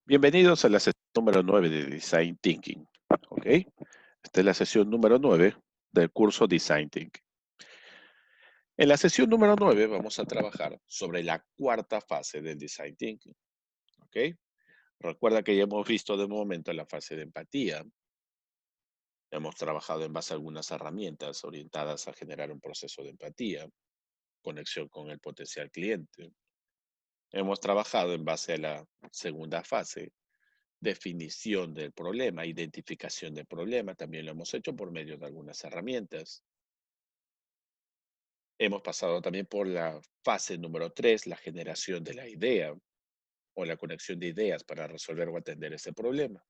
Bienvenidos a la sesión número 9 de Design Thinking. ¿Ok? Esta es la sesión número 9 del curso Design Thinking. En la sesión número 9 vamos a trabajar sobre la cuarta fase del Design Thinking. ¿Ok? Recuerda que ya hemos visto de momento la fase de empatía. Hemos trabajado en base a algunas herramientas orientadas a generar un proceso de empatía, conexión con el potencial cliente. Hemos trabajado en base a la segunda fase, definición del problema, identificación del problema, también lo hemos hecho por medio de algunas herramientas. Hemos pasado también por la fase número 3, la generación de la idea o la conexión de ideas para resolver o atender ese problema.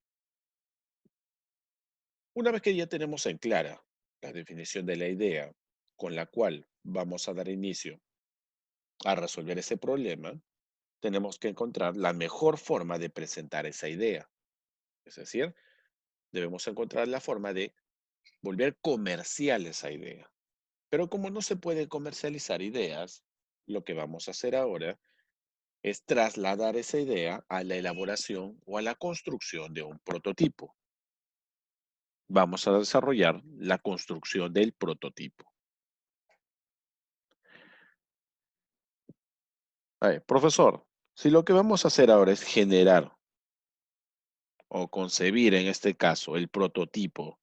Una vez que ya tenemos en clara la definición de la idea con la cual vamos a dar inicio a resolver ese problema, tenemos que encontrar la mejor forma de presentar esa idea. Es decir, debemos encontrar la forma de volver comercial esa idea. Pero como no se puede comercializar ideas, lo que vamos a hacer ahora es trasladar esa idea a la elaboración o a la construcción de un prototipo. Vamos a desarrollar la construcción del prototipo. A ver, profesor, si lo que vamos a hacer ahora es generar o concebir, en este caso, el prototipo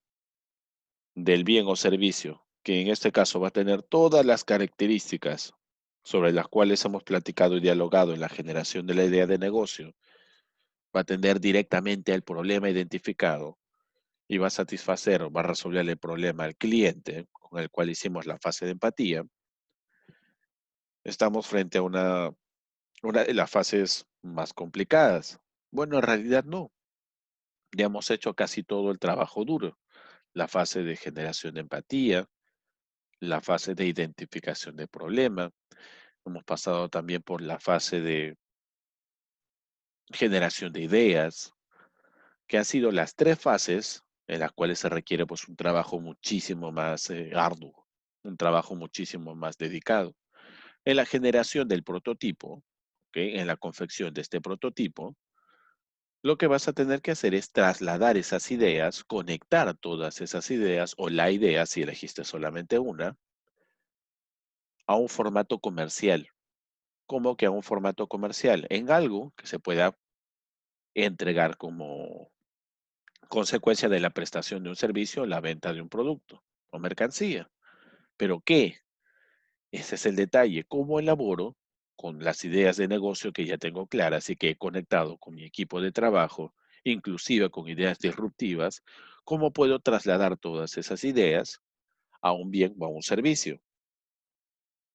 del bien o servicio, que en este caso va a tener todas las características sobre las cuales hemos platicado y dialogado en la generación de la idea de negocio, va a atender directamente al problema identificado y va a satisfacer o va a resolver el problema al cliente con el cual hicimos la fase de empatía. Estamos frente a una de las fases más complicadas. Bueno, en realidad no. Ya hemos hecho casi todo el trabajo duro. La fase de generación de empatía, la fase de identificación de problema. Hemos pasado también por la fase de generación de ideas, que han sido las tres fases en las cuales se requiere pues un trabajo muchísimo más arduo, un trabajo muchísimo más dedicado. En la generación del prototipo, ¿okay? En la confección de este prototipo, lo que vas a tener que hacer es trasladar esas ideas, conectar todas esas ideas o la idea, si elegiste solamente una, a un formato comercial. ¿Cómo que a un formato comercial? En algo que se pueda entregar como consecuencia de la prestación de un servicio o la venta de un producto o mercancía. ¿Pero qué? Ese es el detalle. ¿Cómo elaboro con las ideas de negocio que ya tengo claras y que he conectado con mi equipo de trabajo, inclusive con ideas disruptivas? ¿Cómo puedo trasladar todas esas ideas a un bien o a un servicio?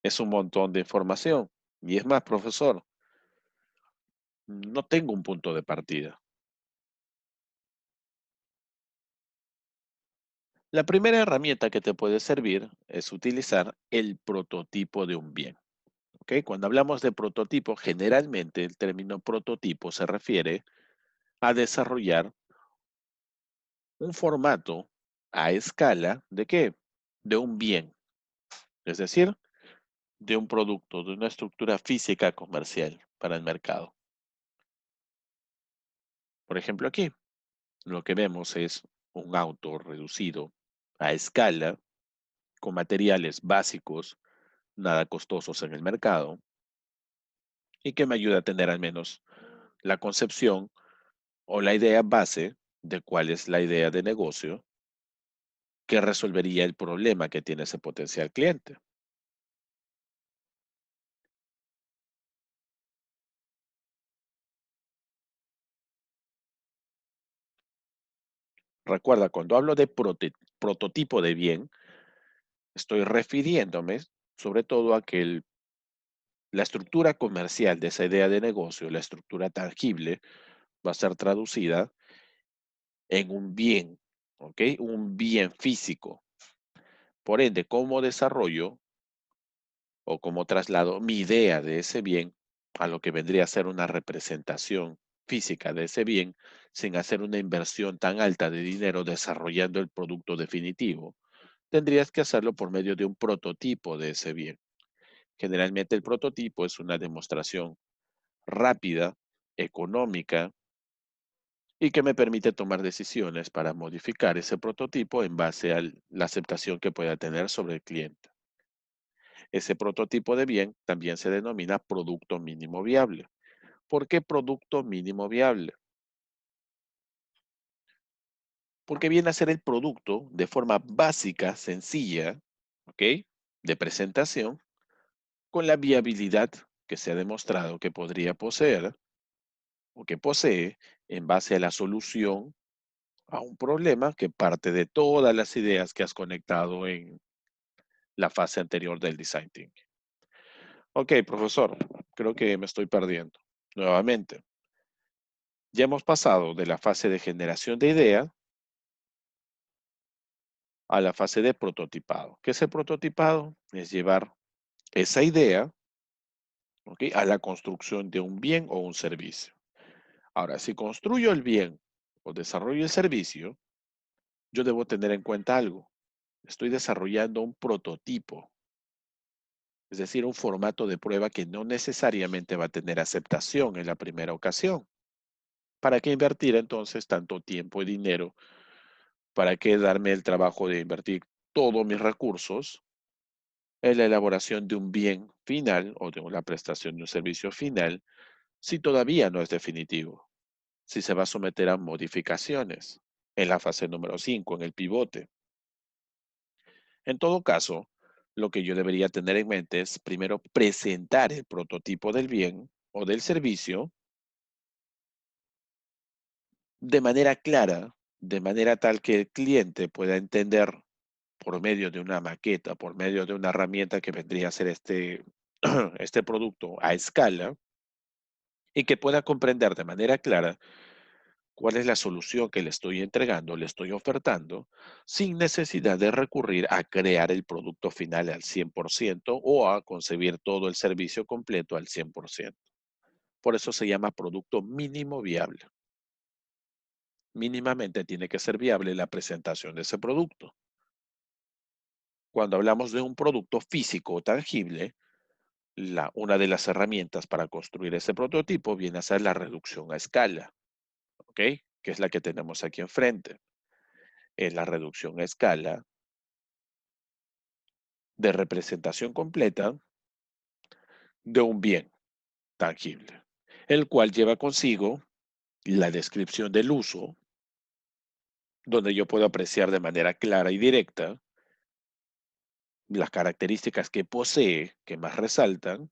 Es un montón de información. Y es más, profesor, no tengo un punto de partida. La primera herramienta que te puede servir es utilizar el prototipo de un bien. ¿Ok? Cuando hablamos de prototipo, generalmente el término prototipo se refiere a desarrollar un formato a escala ¿de qué? De un bien, es decir, de un producto, de una estructura física comercial para el mercado. Por ejemplo, aquí lo que vemos es un auto reducido a escala con materiales básicos, nada costosos en el mercado y que me ayuda a tener al menos la concepción o la idea base de cuál es la idea de negocio que resolvería el problema que tiene ese potencial cliente. Recuerda, cuando hablo de prototipo de bien, estoy refiriéndome sobre todo a que la estructura comercial de esa idea de negocio, la estructura tangible, va a ser traducida en un bien, ¿ok? Un bien físico. Por ende, ¿cómo desarrollo o cómo traslado mi idea de ese bien a lo que vendría a ser una representación física de ese bien sin hacer una inversión tan alta de dinero desarrollando el producto definitivo? Tendrías que hacerlo por medio de un prototipo de ese bien. Generalmente el prototipo es una demostración rápida, económica y que me permite tomar decisiones para modificar ese prototipo en base a la aceptación que pueda tener sobre el cliente. Ese prototipo de bien también se denomina producto mínimo viable. ¿Por qué producto mínimo viable? Porque viene a ser el producto de forma básica, sencilla, ¿ok? De presentación, con la viabilidad que se ha demostrado que podría poseer o que posee en base a la solución a un problema que parte de todas las ideas que has conectado en la fase anterior del design thinking. Ok, profesor, creo que me estoy perdiendo. Nuevamente, ya hemos pasado de la fase de generación de idea a la fase de prototipado. ¿Qué es el prototipado? Es llevar esa idea, ¿ok?, a la construcción de un bien o un servicio. Ahora, si construyo el bien o desarrollo el servicio, yo debo tener en cuenta algo. Estoy desarrollando un prototipo, es decir, un formato de prueba que no necesariamente va a tener aceptación en la primera ocasión. ¿Para qué invertir entonces tanto tiempo y dinero? ¿Para qué darme el trabajo de invertir todos mis recursos en la elaboración de un bien final o de la prestación de un servicio final si todavía no es definitivo? Si se va a someter a modificaciones en la fase número 5, en el pivote. En todo caso, lo que yo debería tener en mente es primero presentar el prototipo del bien o del servicio de manera clara, de manera tal que el cliente pueda entender por medio de una maqueta, por medio de una herramienta que vendría a ser este producto a escala, y que pueda comprender de manera clara cuál es la solución que le estoy entregando, le estoy ofertando, sin necesidad de recurrir a crear el producto final al 100% o a concebir todo el servicio completo al 100%. Por eso se llama producto mínimo viable. Mínimamente tiene que ser viable la presentación de ese producto. Cuando hablamos de un producto físico o tangible, una de las herramientas para construir ese prototipo viene a ser la reducción a escala, ¿ok? Que es la que tenemos aquí enfrente. Es la reducción a escala de representación completa de un bien tangible, el cual lleva consigo la descripción del uso, donde yo puedo apreciar de manera clara y directa las características que posee, que más resaltan,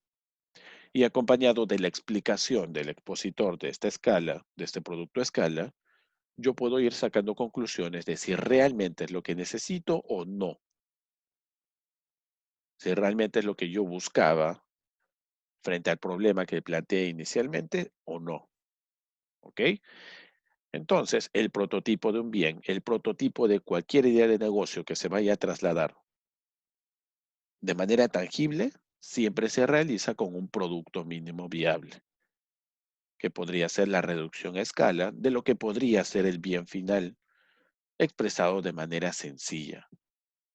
y acompañado de la explicación del expositor de esta escala, de este producto a escala, yo puedo ir sacando conclusiones de si realmente es lo que necesito o no, si realmente es lo que yo buscaba frente al problema que planteé inicialmente o no. ¿Ok? Entonces, el prototipo de un bien, el prototipo de cualquier idea de negocio que se vaya a trasladar de manera tangible, siempre se realiza con un producto mínimo viable, que podría ser la reducción a escala de lo que podría ser el bien final, expresado de manera sencilla.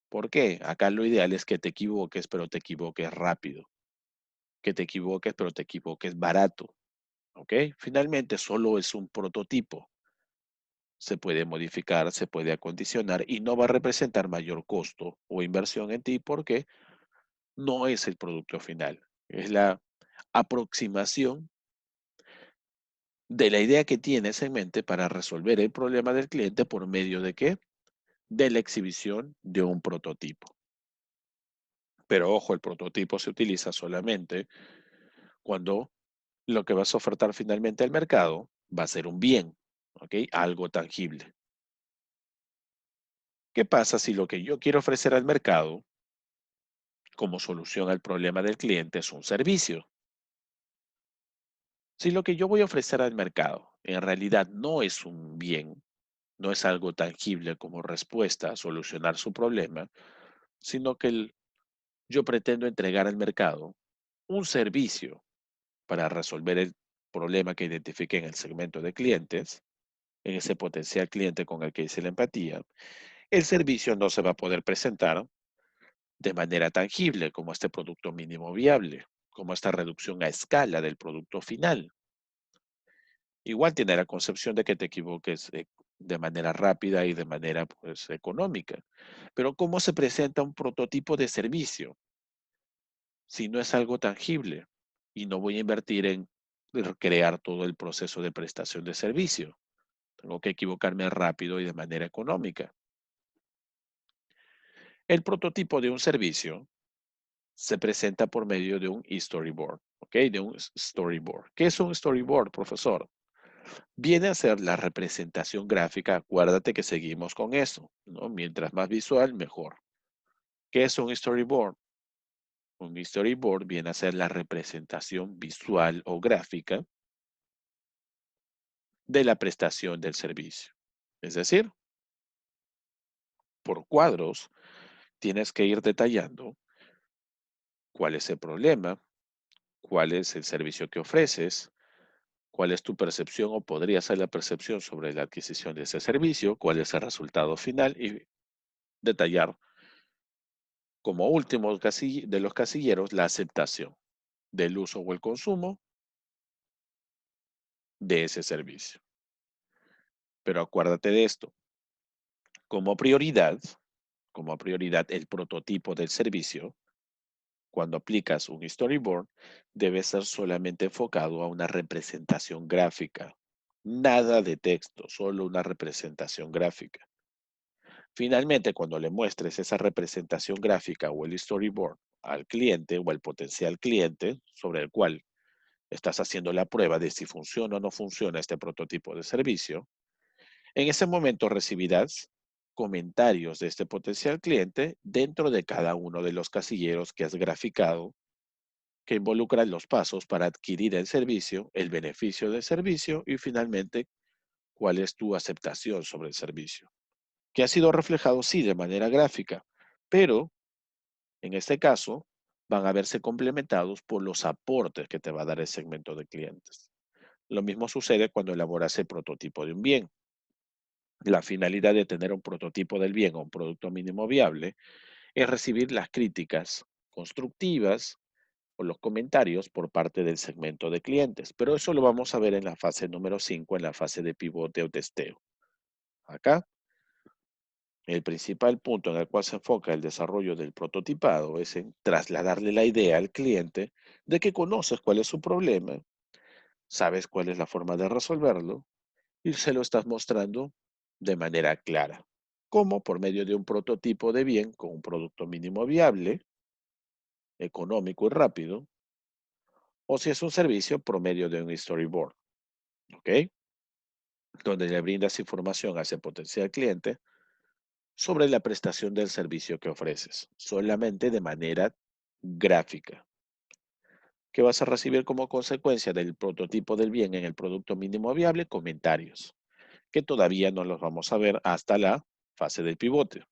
¿Por qué? Acá lo ideal es que te equivoques, pero te equivoques rápido, que te equivoques, pero te equivoques barato. ¿Ok? Finalmente, solo es un prototipo. Se puede modificar, se puede acondicionar y no va a representar mayor costo o inversión en ti porque no es el producto final. Es la aproximación de la idea que tienes en mente para resolver el problema del cliente por medio de qué? De la exhibición de un prototipo. Pero ojo, el prototipo se utiliza solamente cuando lo que vas a ofertar finalmente al mercado va a ser un bien, ¿ok? Algo tangible. ¿Qué pasa si lo que yo quiero ofrecer al mercado como solución al problema del cliente es un servicio? Si lo que yo voy a ofrecer al mercado en realidad no es un bien, no es algo tangible como respuesta a solucionar su problema, sino que yo pretendo entregar al mercado un servicio para resolver el problema que identifique en el segmento de clientes, en ese potencial cliente con el que hice la empatía, el servicio no se va a poder presentar de manera tangible como este producto mínimo viable, como esta reducción a escala del producto final. Igual tiene la concepción de que te equivoques de manera rápida y de manera pues, económica. Pero ¿cómo se presenta un prototipo de servicio si no es algo tangible? Y no voy a invertir en crear todo el proceso de prestación de servicio. Tengo que equivocarme rápido y de manera económica. El prototipo de un servicio se presenta por medio de un storyboard, ¿ok? De un storyboard. ¿Qué es un storyboard, profesor? Viene a ser la representación gráfica. Acuérdate que seguimos con eso, ¿no? Mientras más visual, mejor. ¿Qué es un storyboard? Un storyboard viene a ser la representación visual o gráfica de la prestación del servicio. Es decir, por cuadros tienes que ir detallando cuál es el problema, cuál es el servicio que ofreces, cuál es tu percepción o podría ser la percepción sobre la adquisición de ese servicio, cuál es el resultado final y detallar como último de los casilleros la aceptación del uso o el consumo de ese servicio. Pero acuérdate de esto, como prioridad, como prioridad el prototipo del servicio, cuando aplicas un storyboard, debe ser solamente enfocado a una representación gráfica. Nada de texto, solo una representación gráfica. Finalmente, cuando le muestres esa representación gráfica o el storyboard al cliente o al potencial cliente sobre el cual estás haciendo la prueba de si funciona o no funciona este prototipo de servicio, en ese momento recibirás comentarios de este potencial cliente dentro de cada uno de los casilleros que has graficado que involucran los pasos para adquirir el servicio, el beneficio del servicio y finalmente cuál es tu aceptación sobre el servicio, que ha sido reflejado sí de manera gráfica, pero en este caso van a verse complementados por los aportes que te va a dar el segmento de clientes. Lo mismo sucede cuando elaboras el prototipo de un bien. La finalidad de tener un prototipo del bien o un producto mínimo viable es recibir las críticas constructivas o los comentarios por parte del segmento de clientes, pero eso lo vamos a ver en la fase número 5, en la fase de pivote o testeo. Acá, el principal punto en el cual se enfoca el desarrollo del prototipado es en trasladarle la idea al cliente de que conoces cuál es su problema, sabes cuál es la forma de resolverlo y se lo estás mostrando de manera clara. Como por medio de un prototipo de bien con un producto mínimo viable, económico y rápido, o si es un servicio por medio de un storyboard, ¿ok? Donde le brindas información a ese potencial cliente sobre la prestación del servicio que ofreces, solamente de manera gráfica. ¿Qué vas a recibir como consecuencia del prototipo del bien en el producto mínimo viable? Comentarios, que todavía no los vamos a ver hasta la fase del pivote.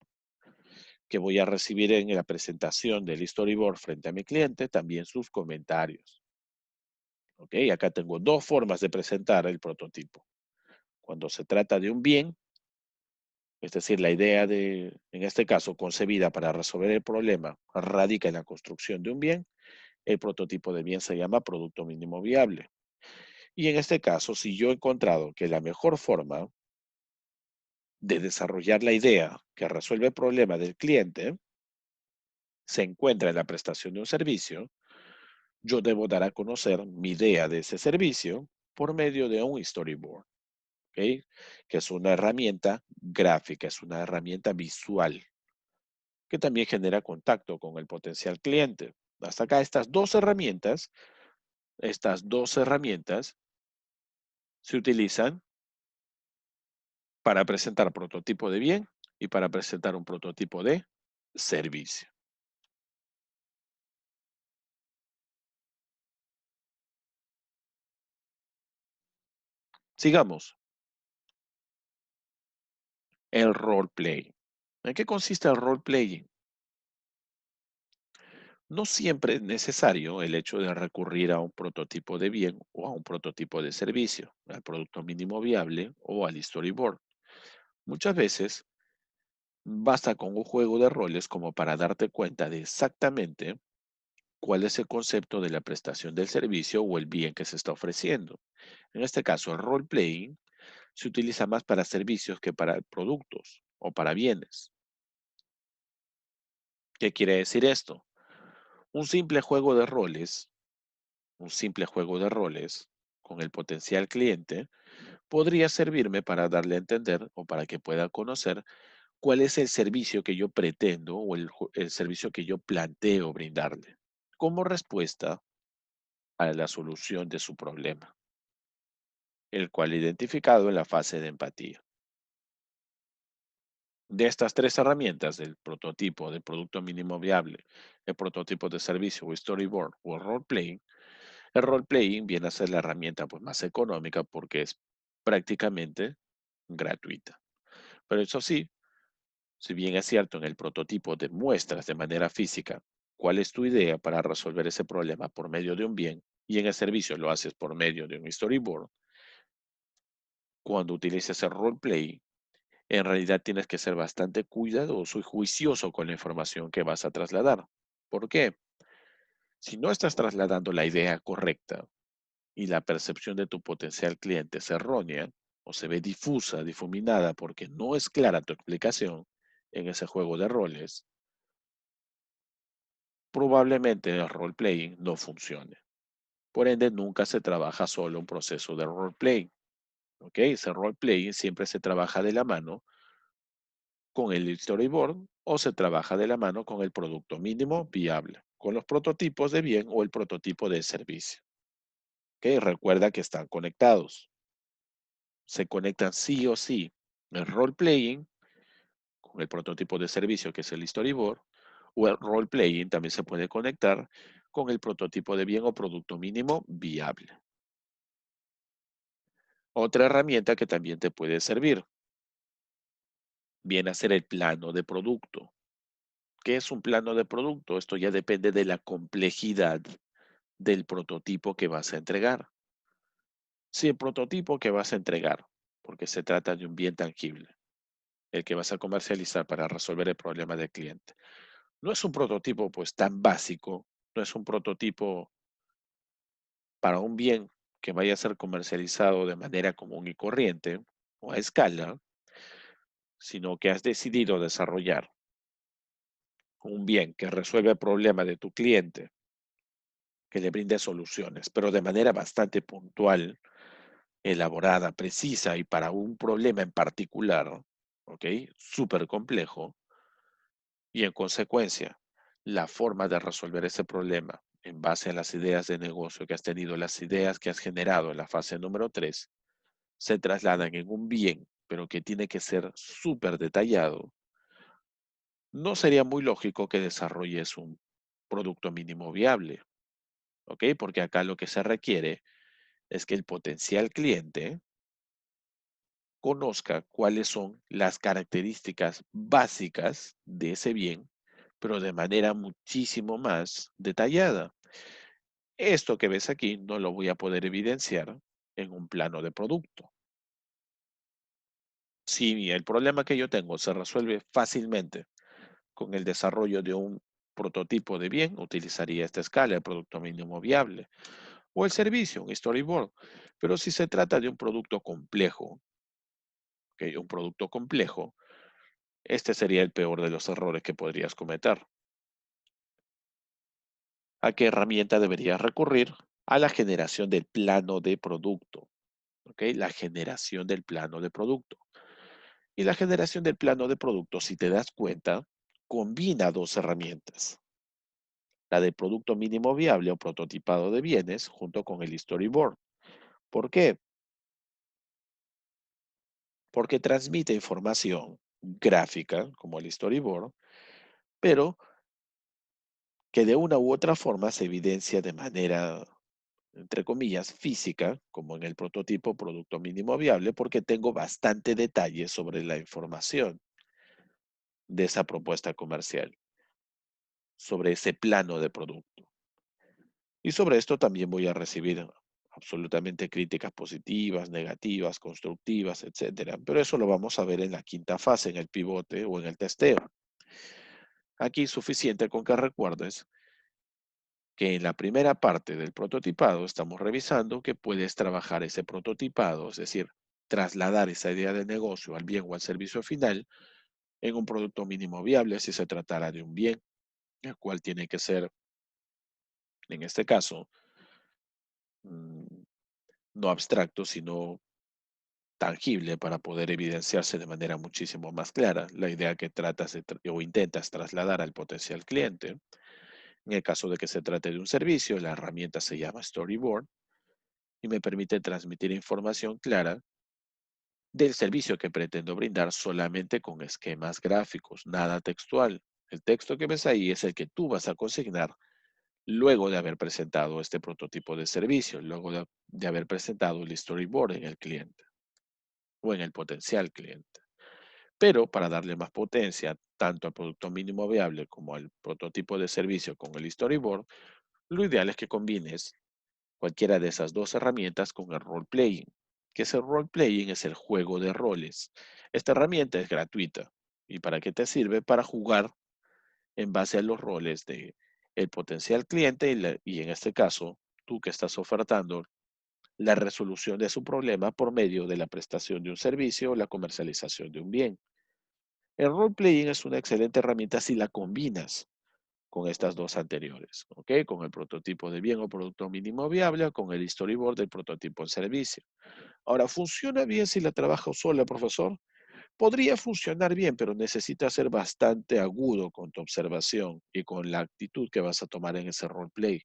Que voy a recibir en la presentación del storyboard frente a mi cliente, también sus comentarios. ¿Ok? Acá tengo dos formas de presentar el prototipo. Cuando se trata de un bien, es decir, la idea de, en este caso, concebida para resolver el problema, radica en la construcción de un bien, el prototipo de bien se llama producto mínimo viable. Y en este caso, si yo he encontrado que la mejor forma de desarrollar la idea que resuelve el problema del cliente se encuentra en la prestación de un servicio, yo debo dar a conocer mi idea de ese servicio por medio de un storyboard, ¿ok? Que es una herramienta gráfica, es una herramienta visual que también genera contacto con el potencial cliente. Hasta acá estas dos herramientas se utilizan para presentar prototipo de bien y para presentar un prototipo de servicio. Sigamos. El role-play. ¿En qué consiste el role-playing? No siempre es necesario el hecho de recurrir a un prototipo de bien o a un prototipo de servicio, al producto mínimo viable o al storyboard. Muchas veces basta con un juego de roles como para darte cuenta de exactamente cuál es el concepto de la prestación del servicio o el bien que se está ofreciendo. En este caso, el role-playing se utiliza más para servicios que para productos o para bienes. ¿Qué quiere decir esto? Un simple juego de roles, un simple juego de roles con el potencial cliente podría servirme para darle a entender o para que pueda conocer cuál es el servicio que yo pretendo o el servicio que yo planteo brindarle como respuesta a la solución de su problema, el cual he identificado en la fase de empatía. De estas tres herramientas, del prototipo, del producto mínimo viable, el prototipo de servicio o storyboard o el role-playing viene a ser la herramienta pues, más económica porque es prácticamente gratuita. Pero eso sí, si bien es cierto, en el prototipo demuestras de manera física cuál es tu idea para resolver ese problema por medio de un bien y en el servicio lo haces por medio de un storyboard, cuando utilices el roleplay, en realidad tienes que ser bastante cuidadoso y juicioso con la información que vas a trasladar. ¿Por qué? Si no estás trasladando la idea correcta y la percepción de tu potencial cliente es errónea o se ve difusa, difuminada porque no es clara tu explicación en ese juego de roles, probablemente el role-playing no funcione. Por ende, nunca se trabaja solo un proceso de role-playing. ¿Ok? Ese role-playing siempre se trabaja de la mano con el storyboard o se trabaja de la mano con el producto mínimo viable, con los prototipos de bien o el prototipo de servicio. ¿Ok? Recuerda que están conectados. Se conectan sí o sí el role-playing con el prototipo de servicio que es el storyboard o el role-playing también se puede conectar con el prototipo de bien o producto mínimo viable. Otra herramienta que también te puede servir viene a ser el plano de producto. ¿Qué es un plano de producto? Esto ya depende de la complejidad del prototipo que vas a entregar. Si el prototipo que vas a entregar, porque se trata de un bien tangible, el que vas a comercializar para resolver el problema del cliente, no es un prototipo pues tan básico, no es un prototipo para un bien que vaya a ser comercializado de manera común y corriente o a escala, sino que has decidido desarrollar un bien que resuelve el problema de tu cliente, que le brinde soluciones, pero de manera bastante puntual, elaborada, precisa y para un problema en particular, ¿ok? Súper complejo. Y en consecuencia, la forma de resolver ese problema en base a las ideas de negocio que has tenido, las ideas que has generado en la fase número 3, se trasladan en un bien, pero que tiene que ser súper detallado. No sería muy lógico que desarrolles un producto mínimo viable, ¿ok? Porque acá lo que se requiere es que el potencial cliente conozca cuáles son las características básicas de ese bien, pero de manera muchísimo más detallada. Esto que ves aquí no lo voy a poder evidenciar en un plano de producto. Si el problema que yo tengo se resuelve fácilmente con el desarrollo de un prototipo de bien, utilizaría esta escala, el producto mínimo viable, o el servicio, un storyboard. Pero si se trata de un producto complejo, ¿ok? Un producto complejo, este sería el peor de los errores que podrías cometer. ¿A qué herramienta deberías recurrir? A la generación del plano de producto. ¿Ok? La generación del plano de producto. Y la generación del plano de producto, si te das cuenta, combina dos herramientas. La del producto mínimo viable o prototipado de bienes junto con el storyboard. ¿Por qué? Porque transmite información gráfica, como el storyboard, pero que de una u otra forma se evidencia de manera, entre comillas, física, como en el prototipo producto mínimo viable, porque tengo bastante detalle sobre la información de esa propuesta comercial, sobre ese plano de producto. Y sobre esto también voy a recibir absolutamente críticas positivas, negativas, constructivas, etcétera. Pero eso lo vamos a ver en la quinta fase, en el pivote o en el testeo. Aquí es suficiente con que recuerdes que en la primera parte del prototipado estamos revisando que puedes trabajar ese prototipado, es decir, trasladar esa idea de negocio al bien o al servicio final en un producto mínimo viable si se tratara de un bien, el cual tiene que ser, en este caso, mm, no abstracto, sino tangible para poder evidenciarse de manera muchísimo más clara la idea que tratas o intentas trasladar al potencial cliente. En el caso de que se trate de un servicio, la herramienta se llama Storyboard y me permite transmitir información clara del servicio que pretendo brindar solamente con esquemas gráficos, nada textual. El texto que ves ahí es el que tú vas a consignar luego de haber presentado este prototipo de servicio, luego de haber presentado el storyboard en el cliente o en el potencial cliente. Pero para darle más potencia tanto al producto mínimo viable como al prototipo de servicio con el storyboard, lo ideal es que combines cualquiera de esas dos herramientas con el role playing, que ese role playing es el juego de roles. Esta herramienta es gratuita. ¿Y para qué te sirve? Para jugar en base a los roles de el potencial cliente y en este caso, tú que estás ofertando la resolución de su problema por medio de la prestación de un servicio o la comercialización de un bien. El role playing es una excelente herramienta si la combinas con estas dos anteriores, ¿ok? Con el prototipo de bien o producto mínimo viable o con el storyboard del prototipo en servicio. Ahora, ¿funciona bien si la trabajo sola, profesor? Podría funcionar bien, pero necesitas ser bastante agudo con tu observación y con la actitud que vas a tomar en ese roleplay,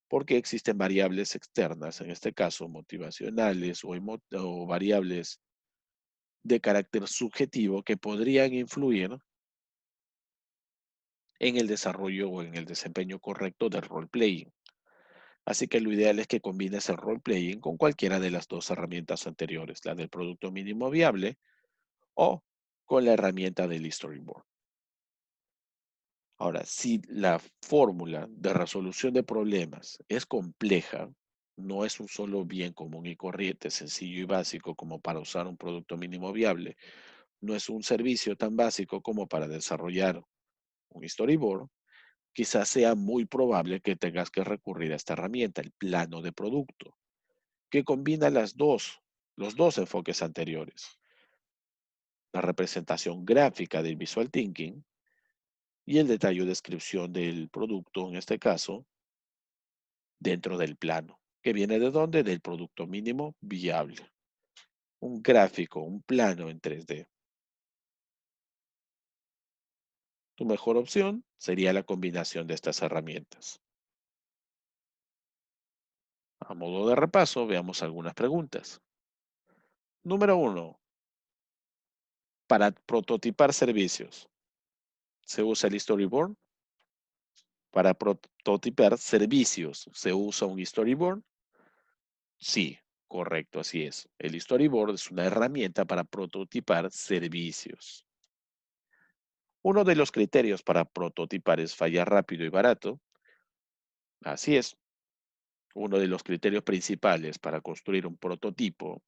porque existen variables externas, en este caso motivacionales o variables de carácter subjetivo que podrían influir en el desarrollo o en el desempeño correcto del roleplaying. Así que lo ideal es que combines el role-playing con cualquiera de las dos herramientas anteriores, la del producto mínimo viable o con la herramienta del storyboard. Ahora, si la fórmula de resolución de problemas es compleja, no es un solo bien común y corriente, sencillo y básico como para usar un producto mínimo viable, no es un servicio tan básico como para desarrollar un storyboard, quizás sea muy probable que tengas que recurrir a esta herramienta, el plano de producto, que combina los dos enfoques anteriores. La representación gráfica del visual thinking y el detalle o descripción del producto, en este caso, dentro del plano. ¿Que viene de dónde? Del producto mínimo viable. Un gráfico, un plano en 3D. Tu mejor opción sería la combinación de estas herramientas. A modo de repaso, veamos algunas preguntas. Número uno, para prototipar servicios, ¿se usa el storyboard? Para prototipar servicios, ¿se usa un storyboard? Sí, correcto, así es. El storyboard es una herramienta para prototipar servicios. Uno de los criterios para prototipar es fallar rápido y barato. Así es. Uno de los criterios principales para construir un prototipo,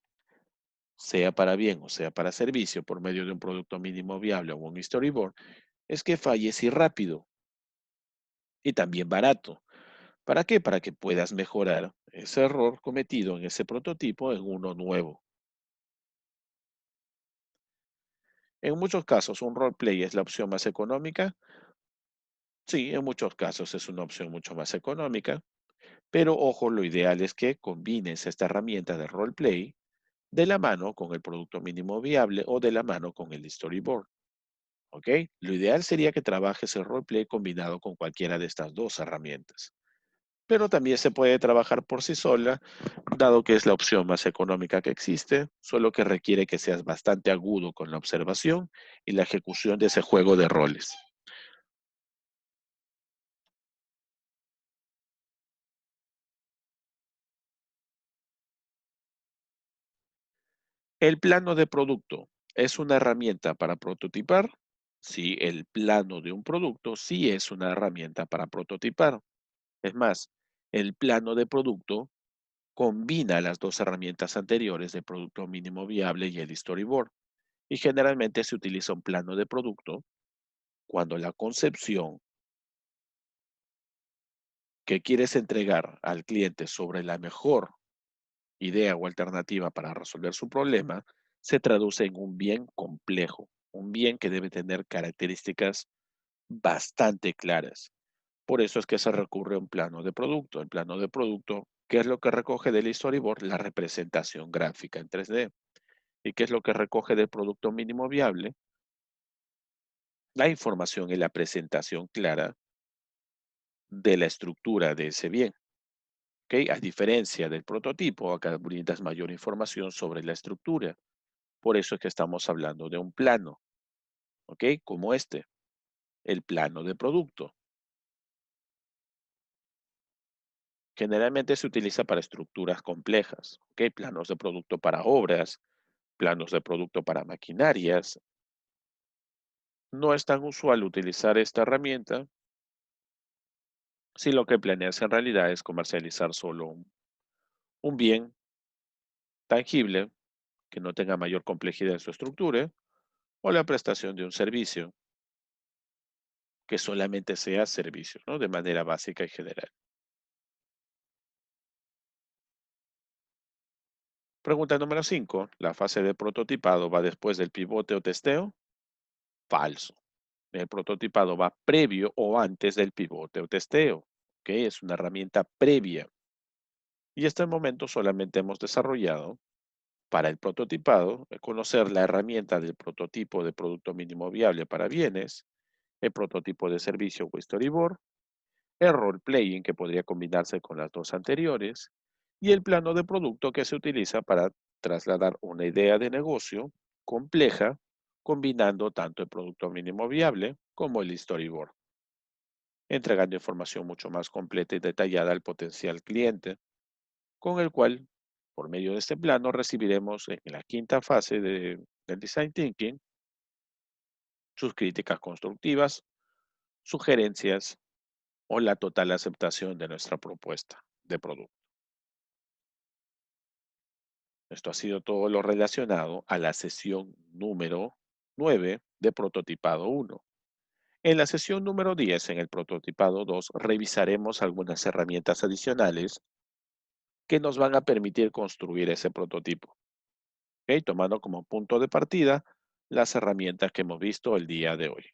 sea para bien o sea para servicio, por medio de un producto mínimo viable o un storyboard, es que falle sí rápido y también barato. ¿Para qué? Para que puedas mejorar ese error cometido en ese prototipo en uno nuevo. En muchos casos, un roleplay es la opción más económica. Sí, en muchos casos es una opción mucho más económica, pero ojo, lo ideal es que combines esta herramienta de roleplay de la mano con el producto mínimo viable o de la mano con el storyboard. ¿Ok? Lo ideal sería que trabajes el roleplay combinado con cualquiera de estas dos herramientas. Pero también se puede trabajar por sí sola, dado que es la opción más económica que existe, solo que requiere que seas bastante agudo con la observación y la ejecución de ese juego de roles. El plano de producto es una herramienta para prototipar. Sí, el plano de un producto sí es una herramienta para prototipar. Es más, el plano de producto combina las dos herramientas anteriores de producto mínimo viable y el storyboard. Y generalmente se utiliza un plano de producto cuando la concepción que quieres entregar al cliente sobre la mejor idea o alternativa para resolver su problema, se traduce en un bien complejo, un bien que debe tener características bastante claras. Por eso es que se recurre a un plano de producto. El plano de producto, ¿qué es lo que recoge del storyboard? La representación gráfica en 3D. ¿Y qué es lo que recoge del producto mínimo viable? La información y la presentación clara de la estructura de ese bien. ¿Ok? A diferencia del prototipo, acá brindas mayor información sobre la estructura. Por eso es que estamos hablando de un plano, ¿ok? Como este, el plano de producto. Generalmente se utiliza para estructuras complejas, ¿ok? Planos de producto para obras, planos de producto para maquinarias. No es tan usual utilizar esta herramienta si lo que planeas en realidad es comercializar solo un bien tangible que no tenga mayor complejidad en su estructura o la prestación de un servicio que solamente sea servicio, ¿no? De manera básica y general. Pregunta número 5. ¿La fase de prototipado va después del pivote o testeo? Falso. El prototipado va previo o antes del pivote o testeo, que es una herramienta previa. Y hasta el momento solamente hemos desarrollado para el prototipado, conocer la herramienta del prototipo de producto mínimo viable para bienes, el prototipo de servicio o storyboard, el role-playing que podría combinarse con las dos anteriores, y el plano de producto que se utiliza para trasladar una idea de negocio compleja, combinando tanto el producto mínimo viable como el storyboard, entregando información mucho más completa y detallada al potencial cliente, con el cual, por medio de este plano, recibiremos en la quinta fase del Design Thinking sus críticas constructivas, sugerencias o la total aceptación de nuestra propuesta de producto. Esto ha sido todo lo relacionado a la sesión número 9 de Prototipado 1. En la sesión número 10, en el Prototipado 2, revisaremos algunas herramientas adicionales que nos van a permitir construir ese prototipo, ¿ok? Tomando como punto de partida las herramientas que hemos visto el día de hoy.